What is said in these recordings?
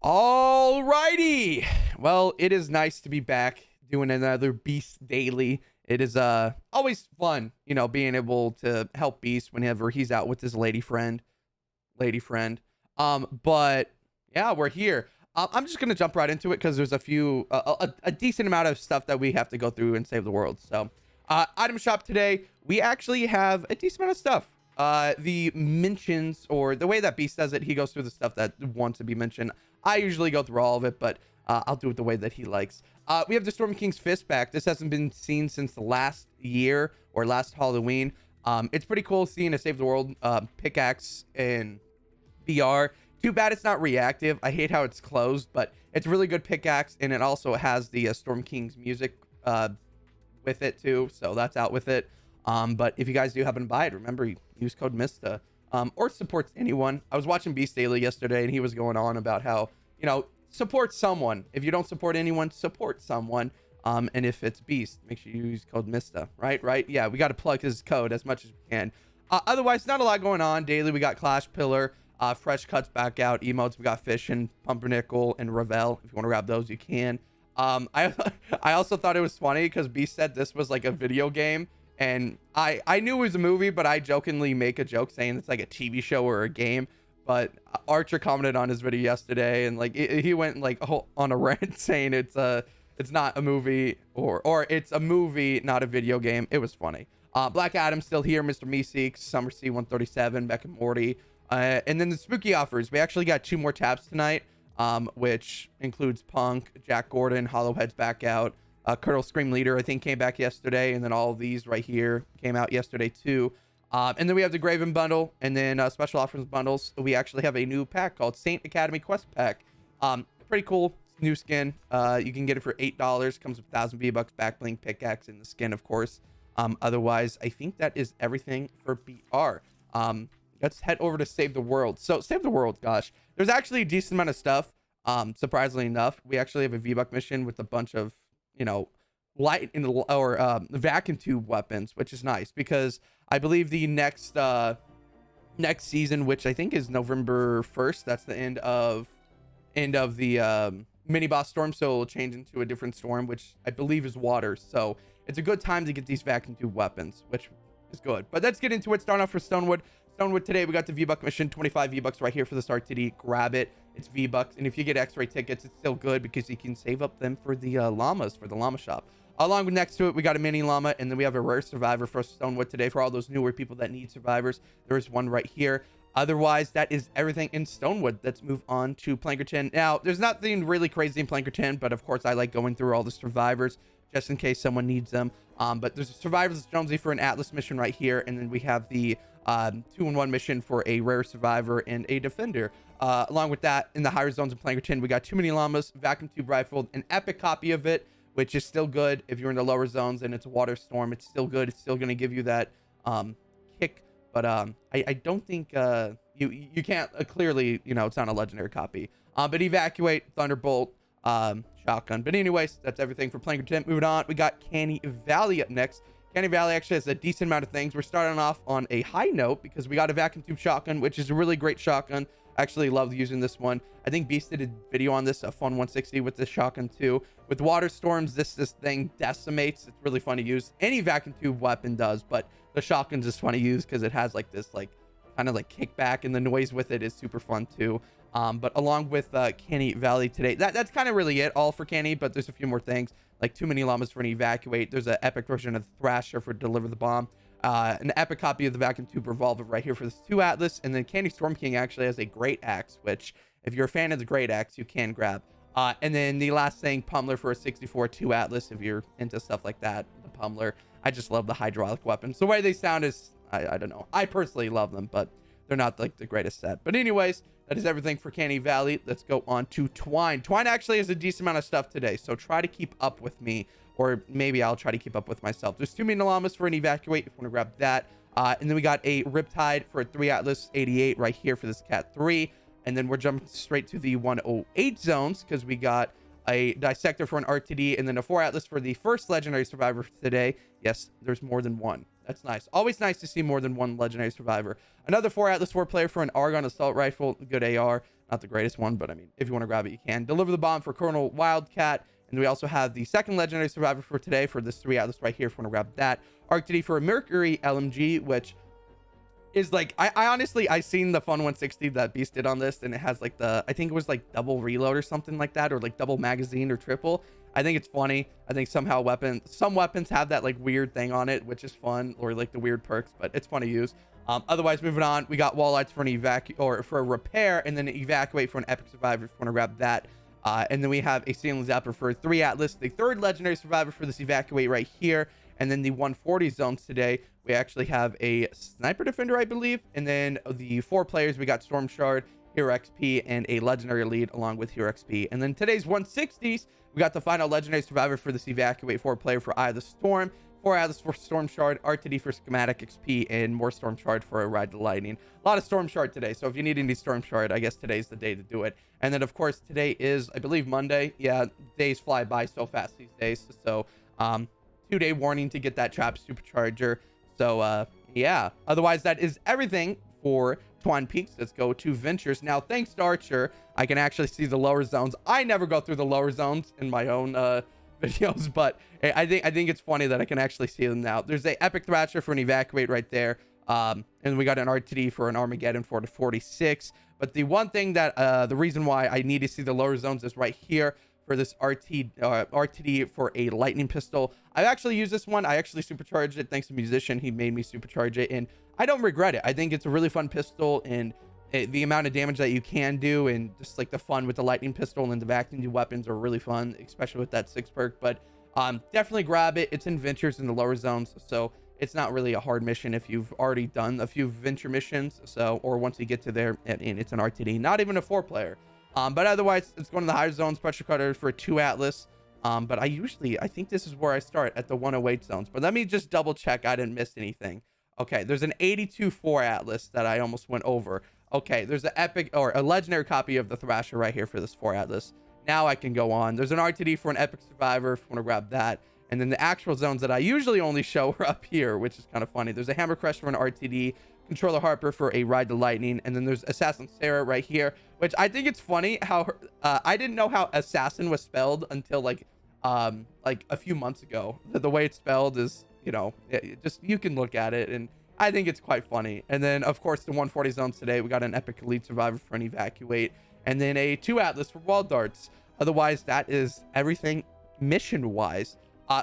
Alrighty. Well, it is nice to be back doing another Beast Daily. It is always fun, being able to help Beast whenever he's out with his lady friend. But yeah, we're here. I'm just gonna jump right into it because there's a decent amount of stuff that we have to go through and save the world. So, item shop today, we actually have a decent amount of stuff. The mentions, or the way that Beast does it, he goes through the stuff that wants to be mentioned. I usually go through all of it, but I'll do it the way that he likes. We have the Storm King's Fist back. This hasn't been seen since the last year or last Halloween. It's pretty cool seeing a Save the World pickaxe in VR. Too bad it's not reactive. I hate how it's closed, but it's a really good pickaxe, and it also has the Storm King's music with it too, so that's out with it. But if you guys do happen to buy it, remember, use code Mista, or supports anyone. I was watching Beast Daily yesterday, and he was going on about how, support someone. If you don't support anyone, support someone. And if it's Beast, make sure you use code Mista, right? Yeah, we got to plug his code as much as we can. Otherwise, not a lot going on. Daily, we got Clash Pillar, fresh cuts back out, emotes. We got Fishing, Pumpernickel, and Ravel. If you want to grab those, you can. I also thought it was funny because Beast said this was like a video game. And I knew it was a movie, but I jokingly make a joke saying it's like a TV show or a game. But Archer commented on his video yesterday, and like he went like on a rant saying it's not a movie, or it's a movie, not a video game. It was funny. Black Adam's still here, Mr. Meeseeks, Summer C 137, Beck and Morty, and then the spooky offers. We actually got 2 more tabs tonight, which includes Punk, Jack Gordon, Hollowhead's back out. Colonel Scream Leader, I think, came back yesterday, and then all of these right here came out yesterday too. And then we have the Graven bundle, and then special offers bundles. We actually have a new pack called Saint Academy Quest Pack. Pretty cool new skin. You can get it for $8. Comes with 1,000 V-Bucks, back bling, pickaxe, and the skin, of course. Otherwise, I think that is everything for BR. Let's head over to Save the World. So Save the World, gosh, there's actually a decent amount of stuff. Surprisingly enough, we actually have a V-Buck mission with a bunch of light or vacuum tube weapons, which is nice because I believe the next season, which I think is November 1st, that's the end of the mini boss storm, so it'll change into a different storm, which I believe is water. So it's a good time to get these vacuum tube weapons, which is good. But let's get into it. Starting off for StoneWood. StoneWood today, we got the V-Buck mission, 25 V-Bucks right here for the RTD. Grab it. It's V-Bucks. And if you get X-ray tickets, it's still good because you can save up them for the llamas, for the llama shop. Along with next to it, we got a mini llama, and then we have a rare survivor for StoneWood today for all those newer people that need survivors. There is one right here. Otherwise, that is everything in StoneWood. Let's move on to Plankerton. Now, there's nothing really crazy in Plankerton, but of course, I like going through all the survivors just in case someone needs them. But there's a Survivors Jonesy for an Atlas mission right here, and then we have the 2-in-1 mission for a rare survivor and a defender. Along with that, in the higher zones in Plankerton, we got 2 mini llamas, vacuum tube rifle, an epic copy of it, which is still good if you're in the lower zones and it's a water storm. It's still good. It's still going to give you that kick. But I don't think you can't clearly, it's not a legendary copy. But evacuate, thunderbolt, shotgun. But anyways, that's everything for Plankerton. Moving on, we got Canny Valley up next. Canny Valley actually has a decent amount of things. We're starting off on a high note because we got a vacuum tube shotgun, which is a really great shotgun. I actually love using this one. I think Beast did a video on this, a fun 160 with this shotgun too. With water storms, this thing decimates. It's really fun to use. Any vacuum tube weapon does, but the shotgun's just fun to use because it has like this kind of kickback, and the noise with it is super fun too. But along with Canny Valley today, that's kind of really it all for Canny, but there's a few more things, like 2 mini llamas for an evacuate. There's an epic version of the Thrasher for deliver the bomb. An epic copy of the vacuum tube revolver right here for this 2 Atlas, and then Candy Storm King actually has a great axe, which if you're a fan of the great axe, you can grab. And then the last thing, Pummeler for a 64 2 Atlas, if you're into stuff like that. The Pummeler, I just love the hydraulic weapons. The way they sound is, I don't know, I personally love them, but they're not like the greatest set. But anyways, that is everything for Canny Valley. Let's go on to Twine. Twine actually has a decent amount of stuff today, so try to keep up with me, or maybe I'll try to keep up with myself. There's 2 mini llamas for an evacuate if you want to grab that. And then we got a Riptide for a 3 Atlas 88 right here for this Cat 3. And then we're jumping straight to the 108 zones because we got a Dissector for an RTD, and then a 4 Atlas for the first legendary survivor for today. Yes, there's more than one. That's nice. Always nice to see more than one legendary survivor. Another 4 Atlas 4 player for an Argon assault rifle, good AR. Not the greatest one, but I mean, if you want to grab it, you can. Deliver the bomb for Colonel Wildcat. And we also have the second legendary survivor for today for this 3 Atlas right here, if you want to grab that. Arctity for a Mercury LMG, which is like, I honestly, I seen the Fun 160 that Beast did on this, and it has like I think it was like double reload or something like that, or like double magazine or triple. I think it's funny. I think somehow some weapons have that like weird thing on it, which is fun, or like the weird perks, but it's fun to use. Otherwise, moving on, we got wall lights for for a repair, and then evacuate for an epic survivor if you want to grab that. And then we have a ceiling zapper for 3 Atlas, the third legendary survivor for this evacuate right here. And then the 140 zones today, we actually have a sniper defender, I believe. And then the 4 players, we got Storm Shard, Hero XP, and a legendary lead along with Hero XP. And then today's 160s, we got the final legendary survivor for this evacuate 4 player for Eye of the Storm, 4 Atlas for Storm Shard, RTD for schematic XP, and more Storm Shard for a Ride the Lightning. A lot of Storm Shard today, so if you need any Storm Shard, I guess today's the day to do it. And then of course today is, I believe, Monday. Yeah, days fly by so fast these days. So 2-day warning to get that trap supercharger. So yeah, otherwise that is everything for Twine Peaks. Let's go to Ventures. Now, thanks to Archer, I can actually see the lower zones. I never go through the lower zones in my own videos, but I think it's funny that I can actually see them now. There's a epic thrasher for an evacuate right there, and we got an RTD for an Armageddon for the 46. But the one thing that the reason why I need to see the lower zones is right here for this RTD for a lightning pistol. I've actually used this one. I actually supercharged it thanks to Musician. He made me supercharge it, and I don't regret it. I think it's a really fun pistol, and the amount of damage that you can do, and just like the fun with the lightning pistol and the vacuum weapons are really fun, especially with that 6 perk. But definitely grab it. It's in Ventures in the lower zones, so it's not really a hard mission if you've already done a few venture missions. So, or once you get to there, and it's an RTD, not even a 4 player. But otherwise, it's going to the higher zones, pressure cutter for a 2 Atlas. But I think this is where I start, at the 108 zones. But let me just double check I didn't miss anything. Okay, there's an 82 4 Atlas that I almost went over. Okay, there's an epic or a legendary copy of the Thrasher right here for this 4 Atlas. Now I can go on. There's an RTD for an epic survivor if you want to grab that. And then the actual zones that I usually only show are up here, which is kind of funny. There's a Hammer Crush for an RTD, Controller Harper for a Ride the Lightning, and then there's Assassin Sarah right here, which I think it's funny how I didn't know how assassin was spelled until like a few months ago. The way it's spelled is, you know, just you can look at it, and I think it's quite funny. And then of course the 140 zones today, we got an epic elite survivor for an evacuate, and then a 2 Atlas for wall darts. Otherwise, that is everything mission wise.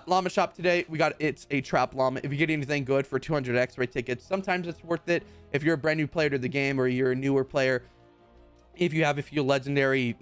Llama shop today, we got, it's a trap llama. If you get anything good for 200 X-ray tickets, sometimes it's worth it. If you're a brand new player to the game, or you're a newer player, if you have a few legendary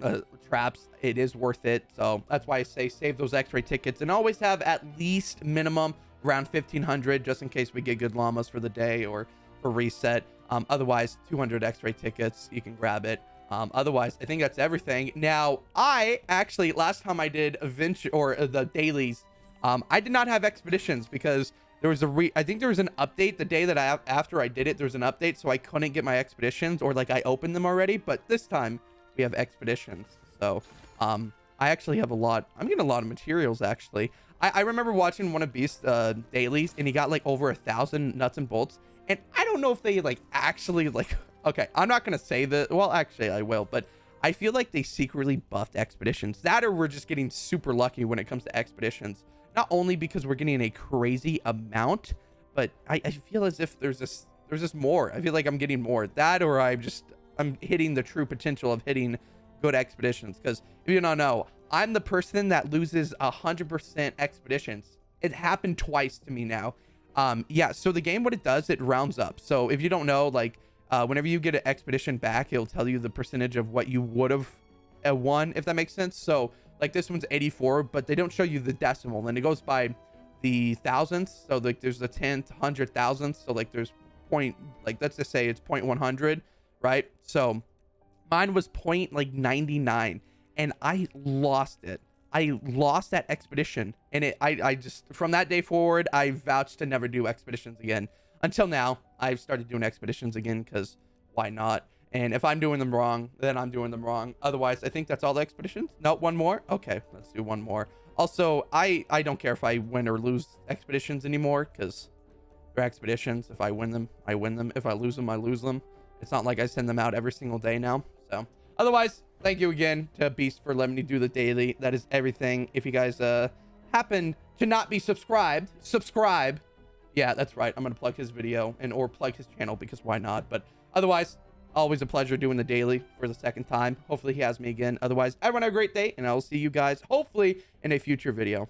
traps, it is worth it. So that's why I say save those X-ray tickets, and always have at least minimum around 1500, just in case we get good llamas for the day or for reset. Otherwise, 200 X-ray tickets, you can grab it. Otherwise, I think that's everything. Now, I actually, last time I did adventure or the dailies, I did not have expeditions because there was I think there was an update the day that after I did it, there was an update, so I couldn't get my expeditions, or like I opened them already. But this time we have expeditions, so I actually have a lot. I'm getting a lot of materials actually. I remember watching one of Beast's dailies, and he got like over 1,000 nuts and bolts, and I don't know if they like actually like, okay, I'm not gonna say that, well actually I will, but I feel like they secretly buffed expeditions. That, or we're just getting super lucky when it comes to expeditions. Not only because we're getting a crazy amount, but I feel as if there's just more. I feel like I'm getting more. That, or I'm hitting the true potential of hitting good expeditions. Because if you don't know, I'm the person that loses 100% expeditions. It happened twice to me now. Yeah, so the game, what it does, it rounds up. So if you don't know, like whenever you get an expedition back, it'll tell you the percentage of what you would have won, if that makes sense. So like this one's 84, but they don't show you the decimal, and it goes by the thousandths. So like there's the 10th, 100 thousandths. So like there's point, like let's just say it's 0.100, right? So mine was point like 99, and I lost it. I lost that expedition, and I just, from that day forward, I vouched to never do expeditions again. Until now, I've started doing expeditions again, because why not? And if I'm doing them wrong, then I'm doing them wrong. Otherwise, I think that's all the expeditions. No, one more. Okay, let's do one more. Also, I don't care if I win or lose expeditions anymore, because they're expeditions. If I win them, I win them. If I lose them, I lose them. It's not like I send them out every single day now. So Otherwise, thank you again to Beast for letting me do the daily. That is everything. If you guys happen to not be subscribed, subscribe. Yeah, that's right. I'm gonna plug his video or plug his channel, because why not? But otherwise, always a pleasure doing the daily for the second time. Hopefully he has me again. Otherwise, everyone have a great day, and I will see you guys hopefully in a future video.